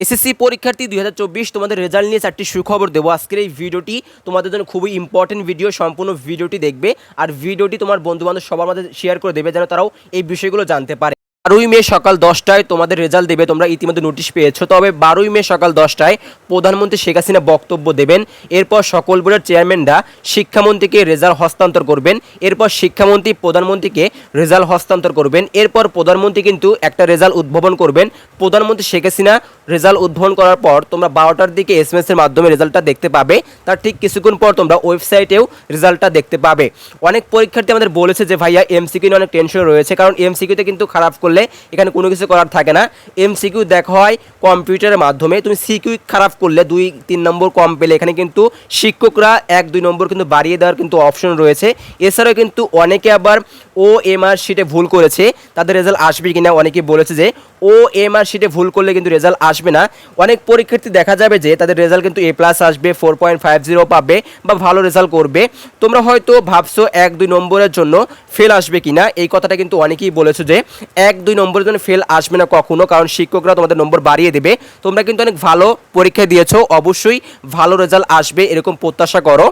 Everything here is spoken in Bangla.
এসএসসি পরীক্ষার্থী 2024 তোমাদের রেজাল্ট নিয়ে চারটি সুখবর দেবো। আজকের এই ভিডিওটি তোমাদের জন্য খুবই ইম্পর্টেন্ট ভিডিও। সম্পূর্ণ ভিডিওটি দেখবে আর ভিডিওটি তোমার বন্ধুবান্ধব সবার মধ্যে শেয়ার করে দেবে যেন তারাও এই বিষয়গুলো জানতে পারে। 12ই মে সকাল 10টায় তোমাদের রেজাল্ট দেবে, তোমরা ইতিমধ্যে নোটিশ পেয়েছো। তবে 12ই মে সকাল 10টায় প্রধানমন্ত্রী শেখ হাসিনা বক্তব্য দেবেন। এরপর সকল বোর্ডের চেয়ারম্যানরা শিক্ষামন্ত্রীকে রেজাল্ট হস্তান্তর করবেন। এরপর শিক্ষামন্ত্রী প্রধানমন্ত্রীকে রেজাল্ট হস্তান্তর করবেন। এরপর প্রধানমন্ত্রী কিন্তু একটা রেজাল্ট উদ্ভাবন করবেন। প্রধানমন্ত্রী শেখ হাসিনা রেজাল্ট উদ্ভাবন করার পর তোমরা 12টার দিকে এসএমএস এর মাধ্যমে রেজাল্টটা দেখতে পাবে। তার ঠিক কিছুক্ষণ পর তোমরা ওয়েবসাইটেও রেজাল্টটা দেখতে পাবে। অনেক পরীক্ষার্থী আমাদের বলেছে যে ভাইয়া এমসিকিউ নিয়ে অনেক টেনশন রয়েছে, কারণ এমসিকিউতে কিন্তু খারাপ করলে এখানে কোনো কিছু করার থাকে না। এমসিকিউ দেখা হয় কম্পিউটারের মাধ্যমে। তুমি সিকিউ খারাপ করলে 2-3 নম্বর কম পেলে এখানে কিন্তু শিক্ষকরা 1-2 নম্বর কিন্তু বাড়িয়ে দেওয়ার কিন্তু অপশন রয়েছে। এছাড়াও কিন্তু অনেকে আবার OMR শিটে ভুল করেছে, তাদের রেজাল্ট আসবে কিনা অনেকে বলেছে যে OMR শিটে ভুল করলে কিন্তু রেজাল্ট আসবে না। অনেক পরীক্ষার্থী দেখা যাবে যে তাদের রেজাল্ট কিন্তু A+ আসবে, 4.50 পাবে বা ভালো রেজাল্ট করবে। তোমরা হয়তো ভাবছো 1-2 নম্বরের জন্য ফেল আসবে কিনা, এই কথাটা কিন্তু অনেকেই বলেছো যে 1-2 নম্বরের জন্য ফেল আসবে না কখনো, কারণ শিক্ষকরা তোমাদের নম্বর বাড়িয়ে দেবে। তোমরা কিন্তু অনেক ভালো পরীক্ষা দিয়েছো, অবশ্যই ভালো রেজাল্ট আসবে এরকম প্রত্যাশা করো।